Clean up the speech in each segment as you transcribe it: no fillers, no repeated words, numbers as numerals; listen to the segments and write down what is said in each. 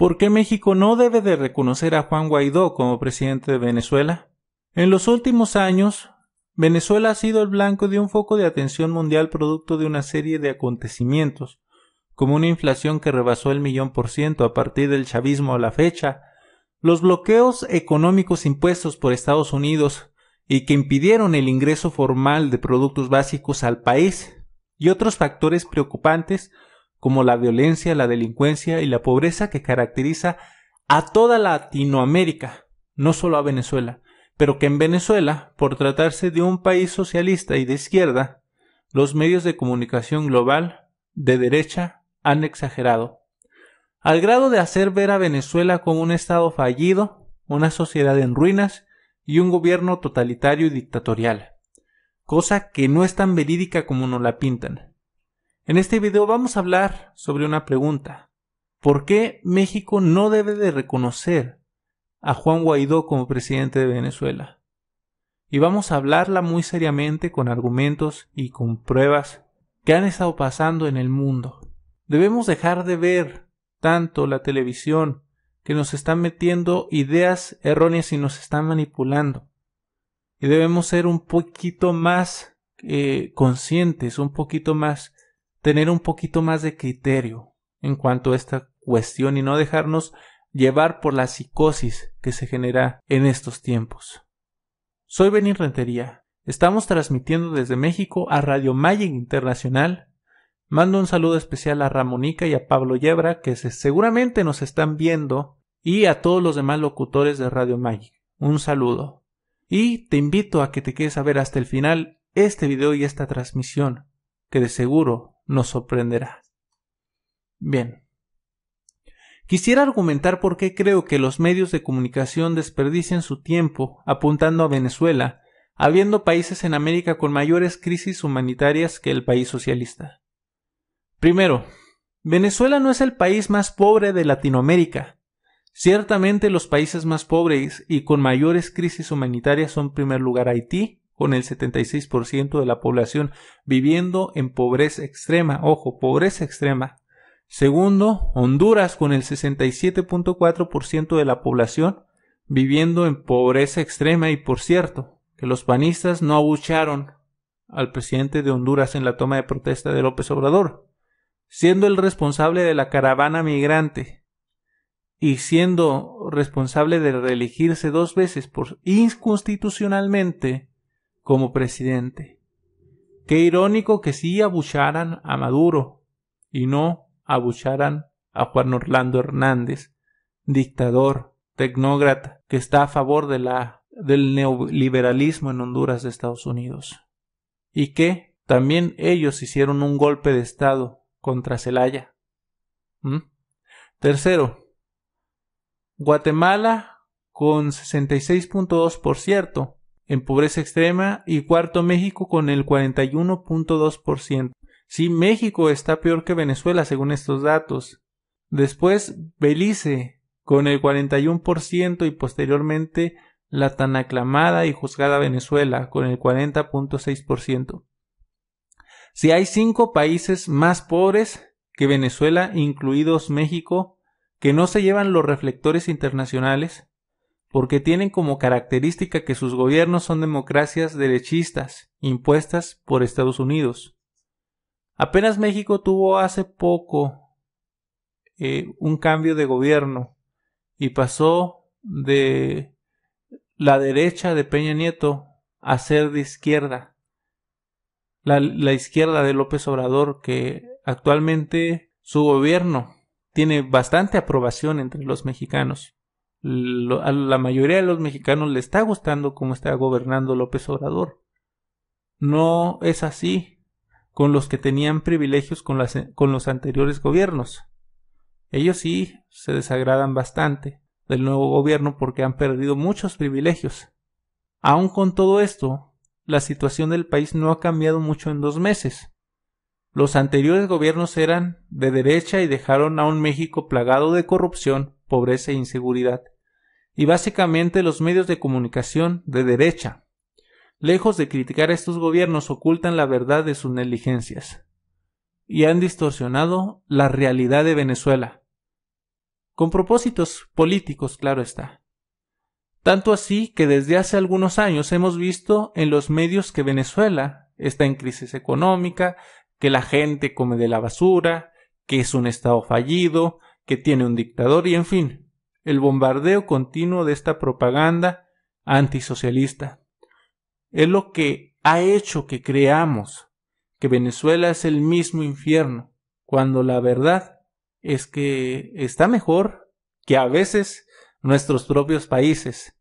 ¿Por qué México no debe de reconocer a Juan Guaidó como presidente de Venezuela? En los últimos años, Venezuela ha sido el blanco de un foco de atención mundial producto de una serie de acontecimientos, como una inflación que rebasó el 1.000.000% a partir del chavismo a la fecha, los bloqueos económicos impuestos por Estados Unidos y que impidieron el ingreso formal de productos básicos al país, y otros factores preocupantes como la violencia, la delincuencia y la pobreza que caracteriza a toda Latinoamérica, no solo a Venezuela, pero que en Venezuela, por tratarse de un país socialista y de izquierda, los medios de comunicación global, de derecha, han exagerado, al grado de hacer ver a Venezuela como un estado fallido, una sociedad en ruinas y un gobierno totalitario y dictatorial, cosa que no es tan verídica como nos la pintan. En este video vamos a hablar sobre una pregunta: ¿por qué México no debe de reconocer a Juan Guaidó como presidente de Venezuela? Y vamos a hablarla muy seriamente con argumentos y con pruebas que han estado pasando en el mundo. Debemos dejar de ver tanto la televisión, que nos están metiendo ideas erróneas y nos están manipulando. Y debemos ser un poquito más conscientes, tener un poquito más de criterio en cuanto a esta cuestión y no dejarnos llevar por la psicosis que se genera en estos tiempos. Soy Benín Rentería. Estamos transmitiendo desde México a Radio Magic Internacional. Mando un saludo especial a Ramonica y a Pablo Yebra, que seguramente nos están viendo, y a todos los demás locutores de Radio Magic. Un saludo. Y te invito a que te quedes a ver hasta el final este video y esta transmisión, que de seguro nos sorprenderá. Bien. Quisiera argumentar por qué creo que los medios de comunicación desperdician su tiempo apuntando a Venezuela, habiendo países en América con mayores crisis humanitarias que el país socialista. Primero, Venezuela no es el país más pobre de Latinoamérica. Ciertamente los países más pobres y con mayores crisis humanitarias son en primer lugar Haití, con el 76% de la población viviendo en pobreza extrema. Ojo, pobreza extrema. Segundo, Honduras, con el 67.4% de la población viviendo en pobreza extrema. Y por cierto, que los panistas no abuchearon al presidente de Honduras en la toma de protesta de López Obrador, siendo el responsable de la caravana migrante y siendo responsable de reelegirse 2 veces inconstitucionalmente como presidente. Qué irónico que sí abucharan a Maduro y no abucharan a Juan Orlando Hernández, dictador, tecnócrata, que está a favor del neoliberalismo en Honduras de Estados Unidos. Y que también ellos hicieron un golpe de estado contra Zelaya. Tercero, Guatemala con 66.2% en pobreza extrema, y cuarto México con el 41.2%. Sí, México está peor que Venezuela según estos datos. Después Belice con el 41% y posteriormente la tan aclamada y juzgada Venezuela con el 40.6%. Si hay 5 países más pobres que Venezuela, incluidos México, que no se llevan los reflectores internacionales, porque tienen como característica que sus gobiernos son democracias derechistas, impuestas por Estados Unidos. Apenas México tuvo hace poco un cambio de gobierno y pasó de la derecha de Peña Nieto a ser de izquierda. La izquierda de López Obrador, que actualmente su gobierno tiene bastante aprobación entre los mexicanos. A la mayoría de los mexicanos le está gustando cómo está gobernando López Obrador. No es así con los que tenían privilegios con los anteriores gobiernos. Ellos sí se desagradan bastante del nuevo gobierno porque han perdido muchos privilegios. Aún con todo esto, la situación del país no ha cambiado mucho en 2 meses. Los anteriores gobiernos eran de derecha y dejaron a un México plagado de corrupción, pobreza e inseguridad. Y básicamente los medios de comunicación de derecha, lejos de criticar a estos gobiernos, ocultan la verdad de sus negligencias y han distorsionado la realidad de Venezuela, con propósitos políticos, claro está. Tanto así que desde hace algunos años hemos visto en los medios que Venezuela está en crisis económica, que la gente come de la basura, que es un estado fallido, que tiene un dictador y en fin, el bombardeo continuo de esta propaganda antisocialista. Es lo que ha hecho que creamos que Venezuela es el mismo infierno, cuando la verdad es que está mejor que a veces nuestros propios países.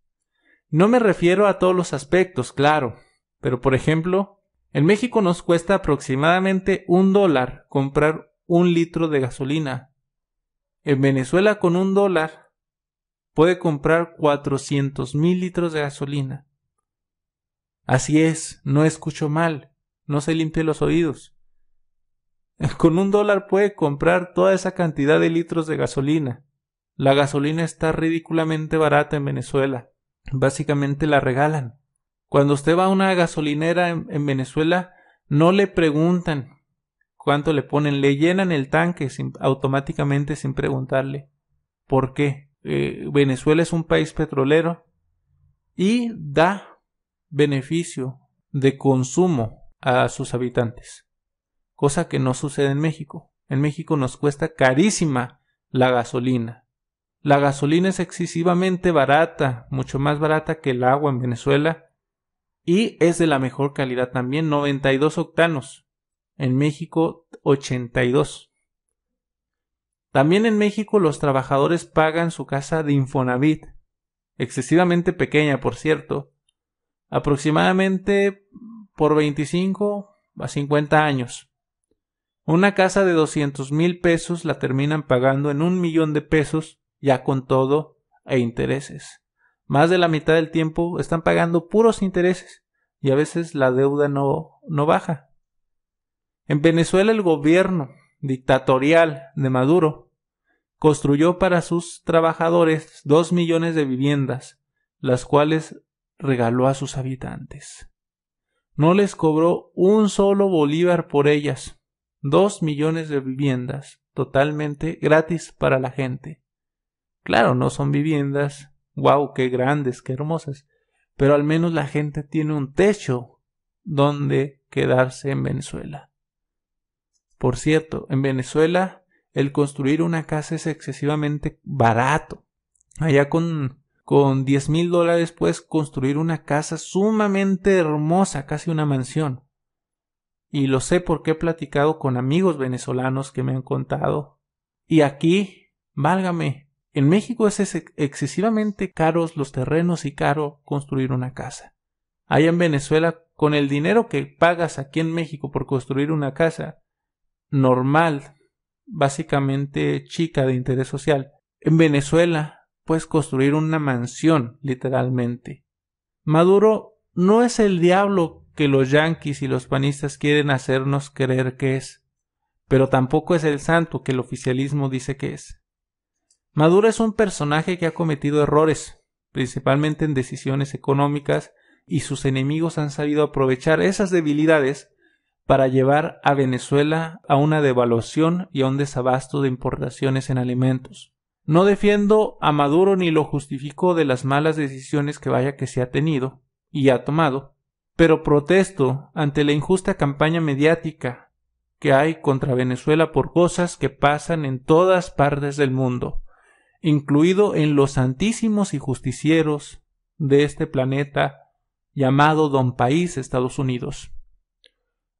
No me refiero a todos los aspectos, claro, pero por ejemplo, en México nos cuesta aproximadamente $1 comprar 1 litro de gasolina. En Venezuela con $1 puede comprar 400,000 litros de gasolina. Así es, no escucho mal, no se limpie los oídos. Con $1 puede comprar toda esa cantidad de litros de gasolina. La gasolina está ridículamente barata en Venezuela. Básicamente la regalan. Cuando usted va a una gasolinera en Venezuela, no le preguntan cuánto le ponen, le llenan el tanque automáticamente sin preguntarle. ¿Por qué? Venezuela es un país petrolero y da beneficio de consumo a sus habitantes, cosa que no sucede en México. En México nos cuesta carísima la gasolina. La gasolina es excesivamente barata, mucho más barata que el agua en Venezuela, y es de la mejor calidad también, 92 octanos. En México, 82. También en México los trabajadores pagan su casa de Infonavit, excesivamente pequeña, por cierto, aproximadamente por 25 a 50 años. Una casa de 200,000 pesos la terminan pagando en 1,000,000 de pesos, ya con todo e intereses. Más de la mitad del tiempo están pagando puros intereses y a veces la deuda no baja. En Venezuela el gobierno dictatorial de Maduro construyó para sus trabajadores 2 millones de viviendas, las cuales regaló a sus habitantes. No les cobró un solo bolívar por ellas. 2 millones de viviendas totalmente gratis para la gente. Claro, no son viviendas, wow, qué grandes, qué hermosas, pero al menos la gente tiene un techo donde quedarse en Venezuela. Por cierto, en Venezuela el construir una casa es excesivamente barato. Allá con $10,000 puedes construir una casa sumamente hermosa, casi una mansión. Y lo sé porque he platicado con amigos venezolanos que me han contado. Y aquí, válgame, en México es excesivamente caros los terrenos y caro construir una casa. Allá en Venezuela, con el dinero que pagas aquí en México por construir una casa normal, básicamente chica de interés social, en Venezuela puedes construir una mansión, literalmente. Maduro no es el diablo que los yanquis y los panistas quieren hacernos creer que es, pero tampoco es el santo que el oficialismo dice que es. Maduro es un personaje que ha cometido errores, principalmente en decisiones económicas, y sus enemigos han sabido aprovechar esas debilidades para llevar a Venezuela a una devaluación y a un desabasto de importaciones en alimentos. No defiendo a Maduro ni lo justifico de las malas decisiones que vaya que se ha tenido y ha tomado, pero protesto ante la injusta campaña mediática que hay contra Venezuela por cosas que pasan en todas partes del mundo, incluido en los santísimos y justicieros de este planeta llamado Don País Estados Unidos.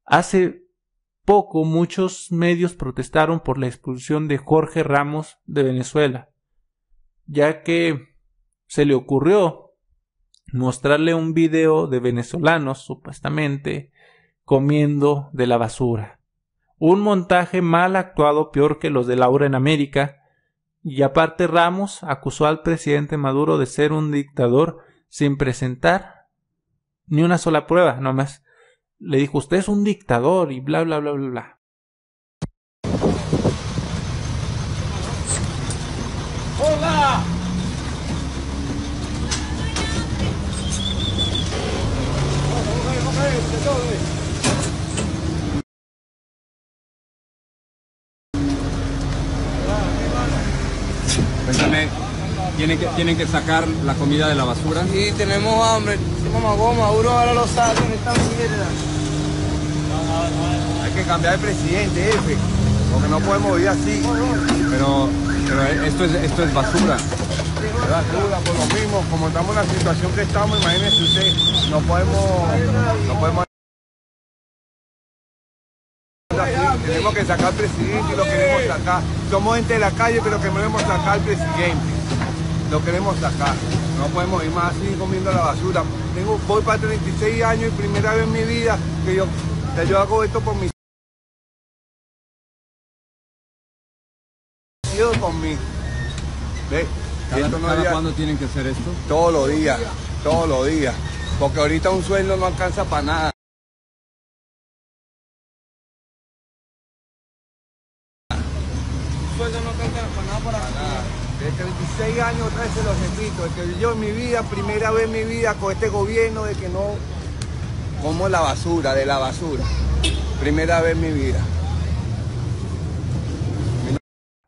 Hace poco muchos medios protestaron por la expulsión de Jorge Ramos de Venezuela, ya que se le ocurrió mostrarle un video de venezolanos supuestamente comiendo de la basura. Un montaje mal actuado, peor que los de Laura en América, y aparte Ramos acusó al presidente Maduro de ser un dictador sin presentar ni una sola prueba, nomás le dijo usted es un dictador y bla bla bla bla bla. ¡Hola! Dígame, ¿tienen que sacar la comida de la basura? Sí, tenemos hambre. Maduro ahora lo saca en esta mierda. Hay que cambiar de presidente, jefe, porque no podemos vivir así. Pero esto es basura. Es basura, por lo mismo, como estamos en la situación que estamos, imagínese usted, no podemos tenemos que sacar al presidente y lo queremos sacar. Somos gente de la calle, pero queremos sacar al presidente. Lo queremos sacar. No podemos ir más así comiendo la basura. Voy para 36 años y primera vez en mi vida que yo hago esto por mis hijos, por mí. ¿Ves? ¿Cada cuándo tienen que hacer esto? Todos los días. Porque ahorita un sueldo no alcanza para nada. Sueldo no alcanza para nada para nada. De 36 años, otra vez se lo repito, es que yo en mi vida, primera vez en mi vida con este gobierno de que no como de la basura. Primera vez en mi vida.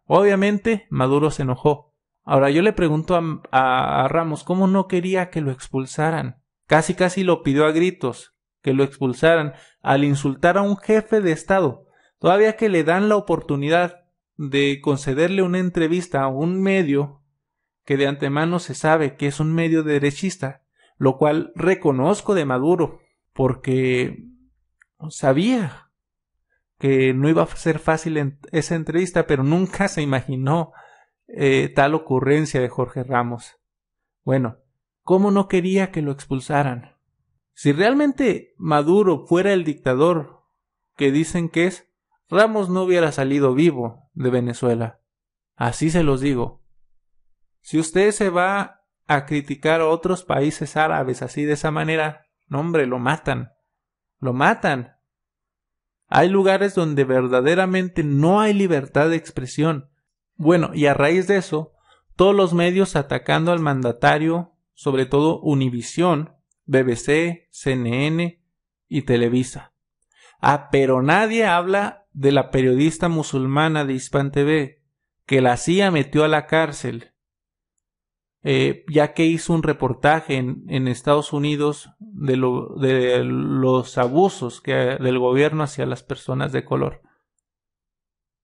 Obviamente, Maduro se enojó. Ahora yo le pregunto a Ramos cómo no quería que lo expulsaran. Casi lo pidió a gritos que lo expulsaran al insultar a un jefe de Estado. Todavía que le dan la oportunidad de concederle una entrevista a un medio que de antemano se sabe que es un medio derechista, lo cual reconozco de Maduro, porque sabía que no iba a ser fácil esa entrevista, pero nunca se imaginó tal ocurrencia de Jorge Ramos. Bueno, ¿cómo no quería que lo expulsaran? Si realmente Maduro fuera el dictador que dicen que es, Ramos no hubiera salido vivo de Venezuela. Así se los digo. Si usted se va a criticar a otros países árabes así de esa manera, no hombre, lo matan. Lo matan. Hay lugares donde verdaderamente no hay libertad de expresión. Bueno, y a raíz de eso, todos los medios atacando al mandatario, sobre todo Univisión, BBC, CNN y Televisa. Pero nadie habla de la periodista musulmana de Hispan TV, que la CIA metió a la cárcel, ya que hizo un reportaje en Estados Unidos de los abusos del gobierno hacia las personas de color.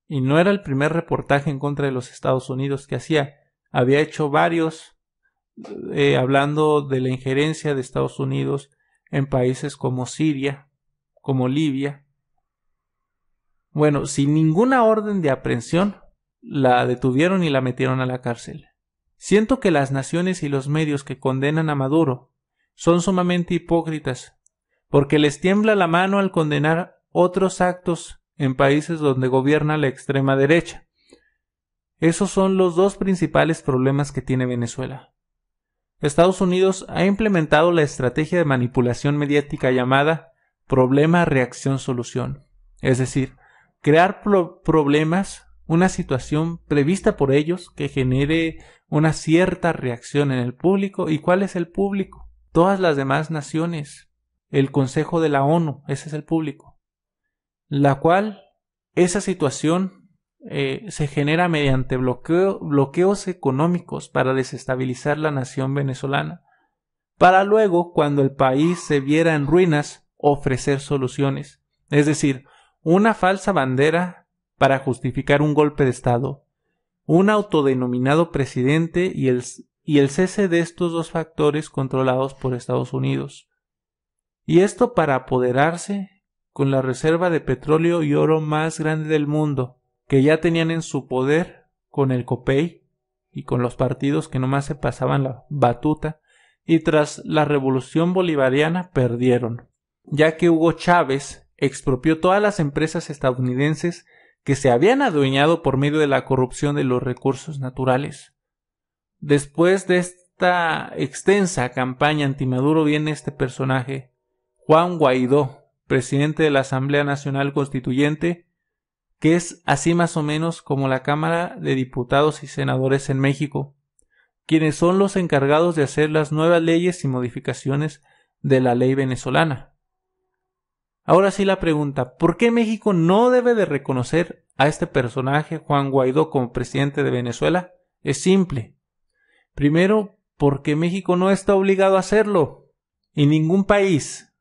Y no era el primer reportaje en contra de los Estados Unidos que hacía. Había hecho varios hablando de la injerencia de Estados Unidos en países como Siria, como Libia. Bueno, sin ninguna orden de aprehensión, la detuvieron y la metieron a la cárcel. Siento que las naciones y los medios que condenan a Maduro son sumamente hipócritas, porque les tiembla la mano al condenar otros actos en países donde gobierna la extrema derecha. Esos son los dos principales problemas que tiene Venezuela. Estados Unidos ha implementado la estrategia de manipulación mediática llamada problema, reacción, solución. Es decir, crear problemas, una situación prevista por ellos que genere una cierta reacción en el público. ¿Y cuál es el público? Todas las demás naciones. El Consejo de la ONU, ese es el público. La cual, esa situación se genera mediante bloqueos económicos para desestabilizar la nación venezolana, para luego, cuando el país se viera en ruinas, ofrecer soluciones. Es decir, una falsa bandera para justificar un golpe de Estado, un autodenominado presidente y el cese de estos dos factores controlados por Estados Unidos. Y esto para apoderarse con la reserva de petróleo y oro más grande del mundo, que ya tenían en su poder con el COPEI y con los partidos que nomás se pasaban la batuta, y tras la revolución bolivariana perdieron, ya que Hugo Chávez expropió todas las empresas estadounidenses que se habían adueñado por medio de la corrupción de los recursos naturales. Después de esta extensa campaña antimaduro viene este personaje, Juan Guaidó, presidente de la Asamblea Nacional Constituyente, que es así más o menos como la Cámara de Diputados y Senadores en México, quienes son los encargados de hacer las nuevas leyes y modificaciones de la ley venezolana. Ahora sí la pregunta, ¿por qué México no debe de reconocer a este personaje, Juan Guaidó, como presidente de Venezuela? Es simple. Primero, porque México no está obligado a hacerlo. Y ningún país,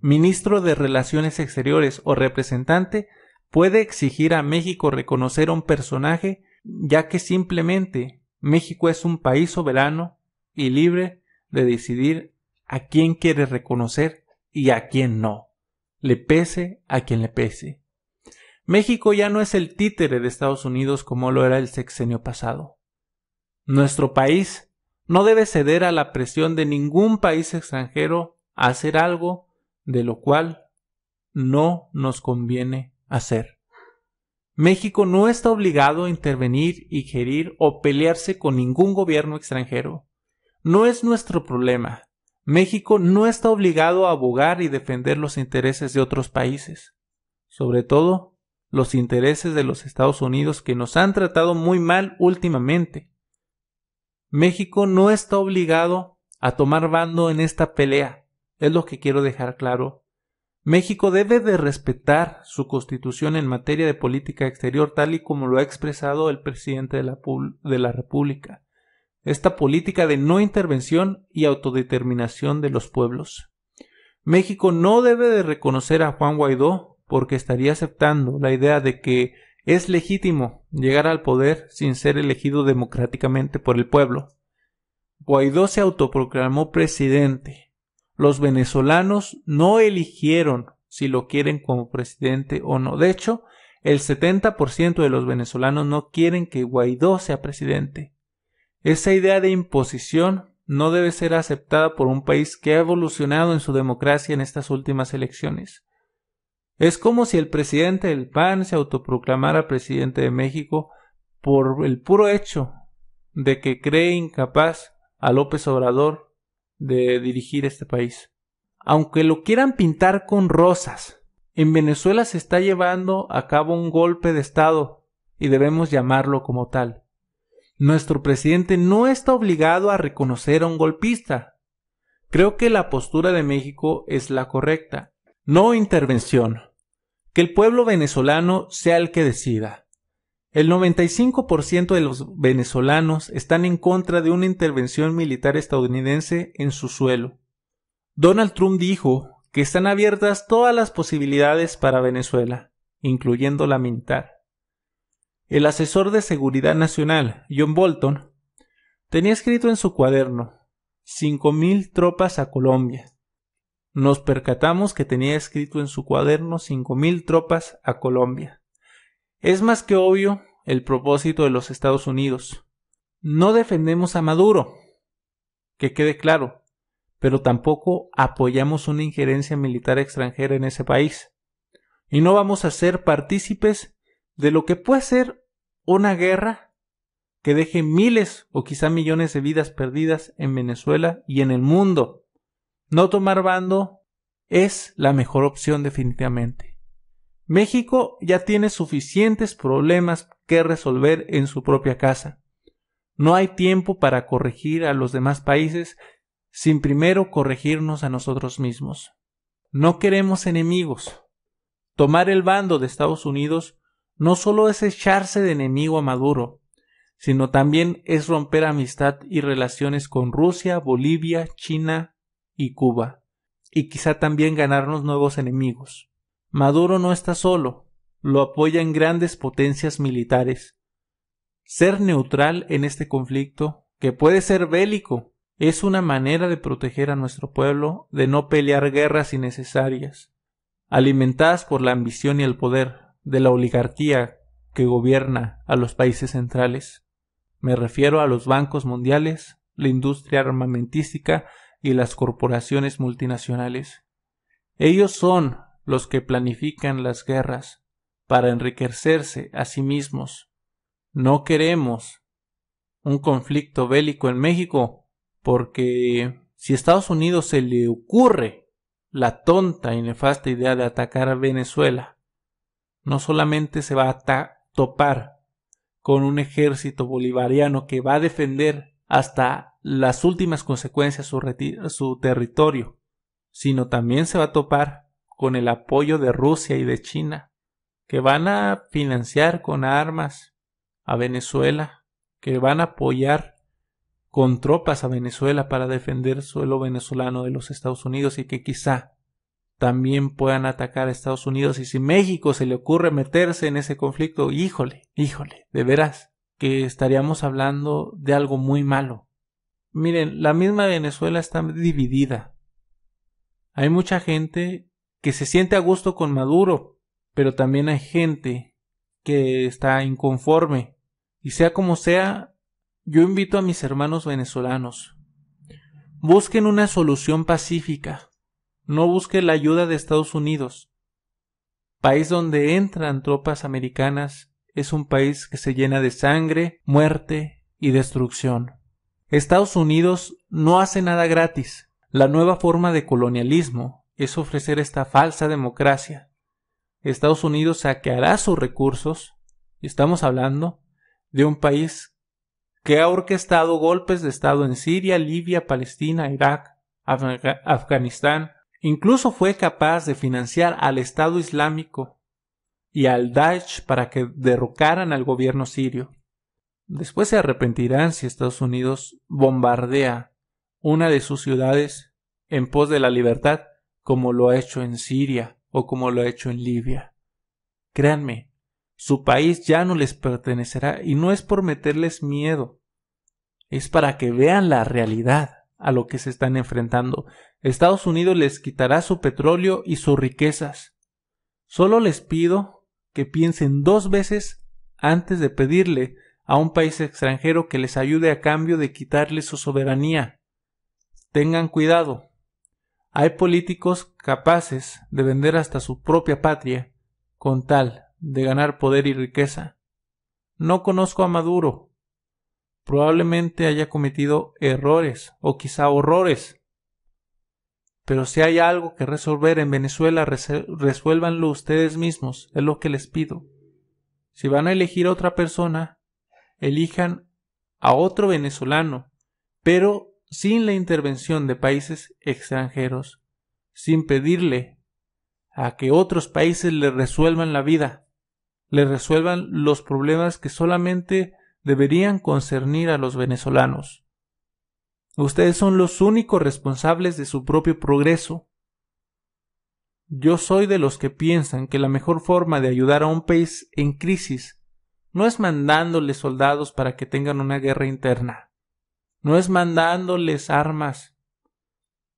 ministro de Relaciones Exteriores o representante, puede exigir a México reconocer a un personaje, ya que simplemente México es un país soberano y libre de decidir a quién quiere reconocer y a quién no, le pese a quien le pese. México ya no es el títere de Estados Unidos como lo era el sexenio pasado. Nuestro país no debe ceder a la presión de ningún país extranjero a hacer algo de lo cual no nos conviene hacer. México no está obligado a intervenir, ingerir o pelearse con ningún gobierno extranjero. No es nuestro problema. México no está obligado a abogar y defender los intereses de otros países, sobre todo los intereses de los Estados Unidos, que nos han tratado muy mal últimamente. México no está obligado a tomar bando en esta pelea, es lo que quiero dejar claro. México debe de respetar su constitución en materia de política exterior, tal y como lo ha expresado el presidente de la República. Esta política de no intervención y autodeterminación de los pueblos. México no debe de reconocer a Juan Guaidó porque estaría aceptando la idea de que es legítimo llegar al poder sin ser elegido democráticamente por el pueblo. Guaidó se autoproclamó presidente. Los venezolanos no eligieron si lo quieren como presidente o no. De hecho, el 70% de los venezolanos no quieren que Guaidó sea presidente. Esa idea de imposición no debe ser aceptada por un país que ha evolucionado en su democracia en estas últimas elecciones. Es como si el presidente del PAN se autoproclamara presidente de México por el puro hecho de que cree incapaz a López Obrador de dirigir este país. Aunque lo quieran pintar con rosas, en Venezuela se está llevando a cabo un golpe de Estado y debemos llamarlo como tal. Nuestro presidente no está obligado a reconocer a un golpista. Creo que la postura de México es la correcta. No intervención. Que el pueblo venezolano sea el que decida. El 95% de los venezolanos están en contra de una intervención militar estadounidense en su suelo. Donald Trump dijo que están abiertas todas las posibilidades para Venezuela, incluyendo la militar. El asesor de Seguridad Nacional, John Bolton, tenía escrito en su cuaderno 5,000 tropas a Colombia. Nos percatamos que tenía escrito en su cuaderno 5,000 tropas a Colombia. Es más que obvio el propósito de los Estados Unidos. No defendemos a Maduro, que quede claro, pero tampoco apoyamos una injerencia militar extranjera en ese país. Y no vamos a ser partícipes de lo que puede ser una guerra que deje miles o quizá millones de vidas perdidas en Venezuela y en el mundo. No tomar bando es la mejor opción definitivamente. México ya tiene suficientes problemas que resolver en su propia casa. No hay tiempo para corregir a los demás países sin primero corregirnos a nosotros mismos. No queremos enemigos. Tomar el bando de Estados Unidos no solo es echarse de enemigo a Maduro, sino también es romper amistad y relaciones con Rusia, Bolivia, China y Cuba, y quizá también ganarnos nuevos enemigos. Maduro no está solo, lo apoyan grandes potencias militares. Ser neutral en este conflicto, que puede ser bélico, es una manera de proteger a nuestro pueblo de no pelear guerras innecesarias, alimentadas por la ambición y el poder de la oligarquía que gobierna a los países centrales. Me refiero a los bancos mundiales, la industria armamentística y las corporaciones multinacionales. Ellos son los que planifican las guerras para enriquecerse a sí mismos. No queremos un conflicto bélico en México porque si a Estados Unidos se le ocurre la tonta y nefasta idea de atacar a Venezuela, no solamente se va a topar con un ejército bolivariano que va a defender hasta las últimas consecuencias su territorio, sino también se va a topar con el apoyo de Rusia y de China, que van a financiar con armas a Venezuela, que van a apoyar con tropas a Venezuela para defender suelo venezolano de los Estados Unidos y que quizá también puedan atacar a Estados Unidos. Y si México se le ocurre meterse en ese conflicto, híjole, de veras que estaríamos hablando de algo muy malo. Miren, la misma Venezuela está dividida. Hay mucha gente que se siente a gusto con Maduro, pero también hay gente que está inconforme. Y sea como sea, yo invito a mis hermanos venezolanos, busquen una solución pacífica, no busquen la ayuda de Estados Unidos. País donde entran tropas americanas es un país que se llena de sangre, muerte y destrucción. Estados Unidos no hace nada gratis. La nueva forma de colonialismo es ofrecer esta falsa democracia. Estados Unidos saqueará sus recursos, y estamos hablando de un país que ha orquestado golpes de Estado en Siria, Libia, Palestina, Irak, Afganistán. Incluso fue capaz de financiar al Estado Islámico y al Daesh para que derrocaran al gobierno sirio. Después se arrepentirán si Estados Unidos bombardea una de sus ciudades en pos de la libertad, como lo ha hecho en Siria o como lo ha hecho en Libia. Créanme, su país ya no les pertenecerá, y no es por meterles miedo, es para que vean la realidad a lo que se están enfrentando. Estados Unidos les quitará su petróleo y sus riquezas. Solo les pido que piensen 2 veces antes de pedirle a un país extranjero que les ayude a cambio de quitarle su soberanía. Tengan cuidado. Hay políticos capaces de vender hasta su propia patria con tal de ganar poder y riqueza. No conozco a Maduro. Probablemente haya cometido errores o quizá horrores. Pero si hay algo que resolver en Venezuela, resuélvanlo ustedes mismos, es lo que les pido. Si van a elegir a otra persona, elijan a otro venezolano, pero sin la intervención de países extranjeros, sin pedirle a que otros países le resuelvan la vida, le resuelvan los problemas que solamente deberían concernir a los venezolanos. Ustedes son los únicos responsables de su propio progreso. Yo soy de los que piensan que la mejor forma de ayudar a un país en crisis no es mandándoles soldados para que tengan una guerra interna, no es mandándoles armas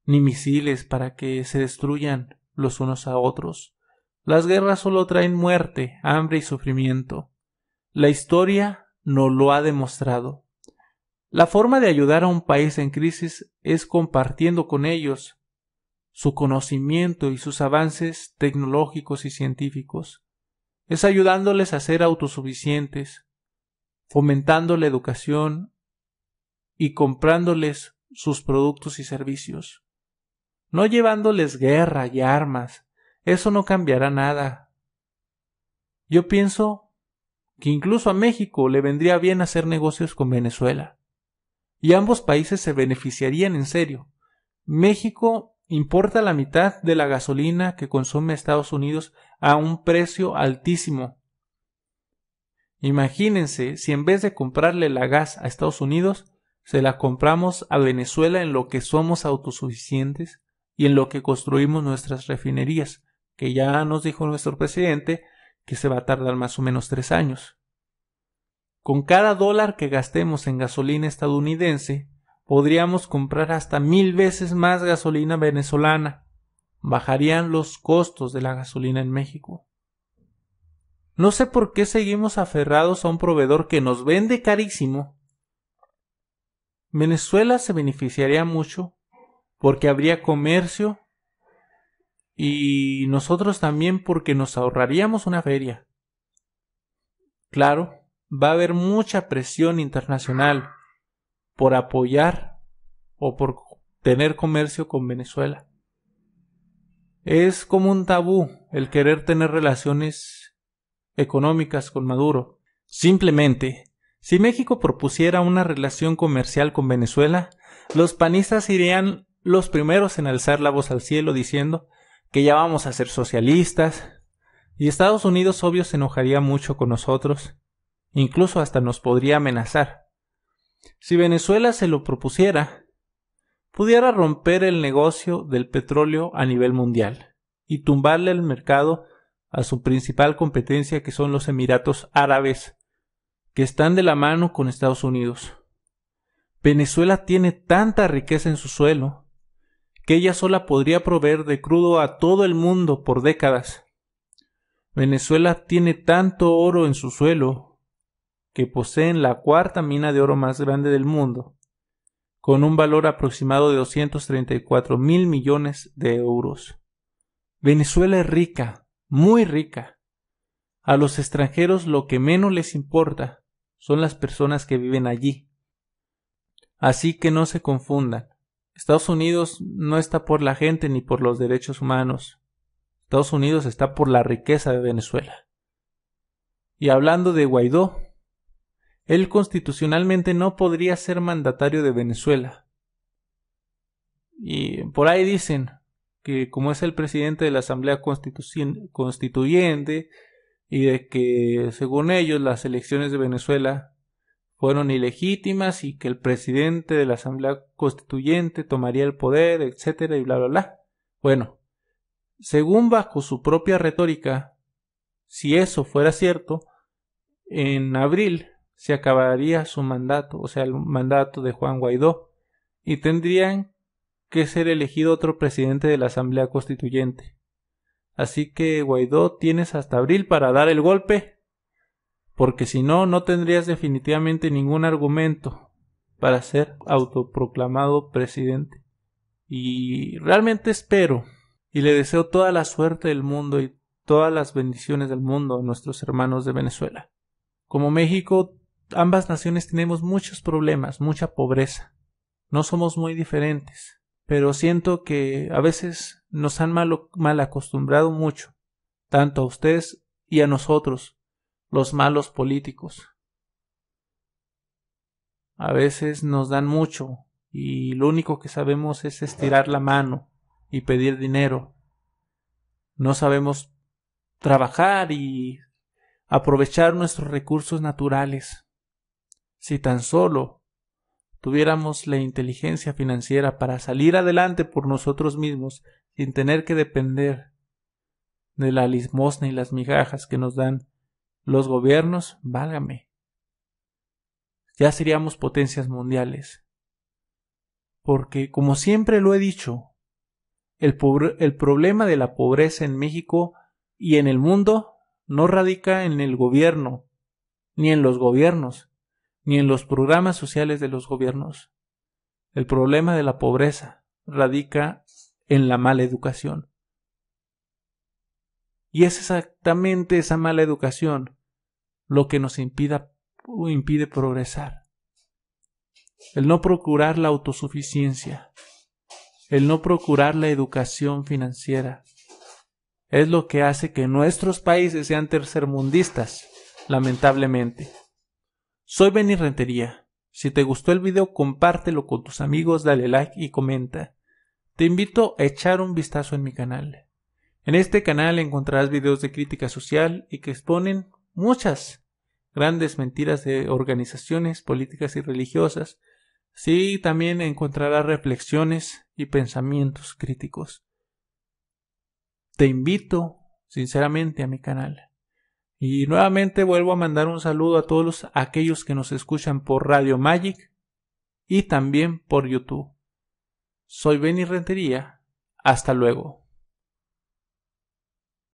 ni misiles para que se destruyan los unos a otros. Las guerras solo traen muerte, hambre y sufrimiento. La historia nos lo ha demostrado. La forma de ayudar a un país en crisis es compartiendo con ellos su conocimiento y sus avances tecnológicos y científicos. Es ayudándoles a ser autosuficientes, fomentando la educación y comprándoles sus productos y servicios. No llevándoles guerra y armas. Eso no cambiará nada. Yo pienso que incluso a México le vendría bien hacer negocios con Venezuela. Y ambos países se beneficiarían en serio. México importa la mitad de la gasolina que consume Estados Unidos a un precio altísimo. Imagínense si en vez de comprarle la gas a Estados Unidos, se la compramos a Venezuela en lo que somos autosuficientes y en lo que construimos nuestras refinerías, que ya nos dijo nuestro presidente que se va a tardar más o menos 3 años. Con cada dólar que gastemos en gasolina estadounidense, podríamos comprar hasta 1000 veces más gasolina venezolana. Bajarían los costos de la gasolina en México. No sé por qué seguimos aferrados a un proveedor que nos vende carísimo. Venezuela se beneficiaría mucho porque habría comercio y nosotros también porque nos ahorraríamos una feria. Claro, va a haber mucha presión internacional por apoyar o por tener comercio con Venezuela. Es como un tabú el querer tener relaciones económicas con Maduro. Simplemente, si México propusiera una relación comercial con Venezuela, los panistas irían los primeros en alzar la voz al cielo diciendo que ya vamos a ser socialistas, y Estados Unidos obvio se enojaría mucho con nosotros, incluso hasta nos podría amenazar Si Venezuela se lo propusiera, pudiera romper el negocio del petróleo a nivel mundial y tumbarle el mercado a su principal competencia, que son los Emiratos Árabes, que están de la mano con Estados Unidos. Venezuela tiene tanta riqueza en su suelo que ella sola podría proveer de crudo a todo el mundo por décadas. Venezuela tiene tanto oro en su suelo que poseen la cuarta mina de oro más grande del mundo, con un valor aproximado de 234.000 millones de euros. Venezuela es rica, muy rica. A los extranjeros lo que menos les importa son las personas que viven allí. Así que no se confundan. Estados Unidos no está por la gente ni por los derechos humanos. Estados Unidos está por la riqueza de Venezuela. Y hablando de Guaidó, él constitucionalmente no podría ser mandatario de Venezuela. Y por ahí dicen que como es el presidente de la Asamblea Constituyente y de que según ellos las elecciones de Venezuela fueron ilegítimas y que el presidente de la Asamblea Constituyente tomaría el poder, etcétera, y bla bla bla. Bueno, según bajo su propia retórica, si eso fuera cierto, en abril se acabaría su mandato, o sea, el mandato de Juan Guaidó, y tendrían que ser elegido otro presidente de la Asamblea Constituyente. Así que Guaidó, tienes hasta abril para dar el golpe, porque si no, no tendrías definitivamente ningún argumento para ser autoproclamado presidente. Y realmente espero y le deseo toda la suerte del mundo y todas las bendiciones del mundo a nuestros hermanos de Venezuela. Como México, ambas naciones tenemos muchos problemas, mucha pobreza. No somos muy diferentes, pero siento que a veces nos han mal acostumbrado mucho, tanto a ustedes y a nosotros, los malos políticos. A veces nos dan mucho y lo único que sabemos es estirar la mano y pedir dinero. No sabemos trabajar y aprovechar nuestros recursos naturales. Si tan solo tuviéramos la inteligencia financiera para salir adelante por nosotros mismos sin tener que depender de la limosna y las migajas que nos dan los gobiernos, válgame, ya seríamos potencias mundiales. Porque, como siempre lo he dicho, el problema de la pobreza en México y en el mundo no radica en el gobierno, ni en los gobiernos, ni en los programas sociales de los gobiernos. El problema de la pobreza radica en la mala educación. Y es exactamente esa mala educación lo que nos impide progresar. El no procurar la autosuficiencia, el no procurar la educación financiera, es lo que hace que nuestros países sean tercermundistas, lamentablemente. Soy Benny Rentería. Si te gustó el video, compártelo con tus amigos, dale like y comenta. Te invito a echar un vistazo en mi canal. En este canal encontrarás videos de crítica social y que exponen muchas grandes mentiras de organizaciones políticas y religiosas. Sí, también encontrarás reflexiones y pensamientos críticos. Te invito sinceramente a mi canal. Y nuevamente vuelvo a mandar un saludo a todos aquellos que nos escuchan por Radio Magic y también por YouTube. Soy Benny Rentería. Hasta luego.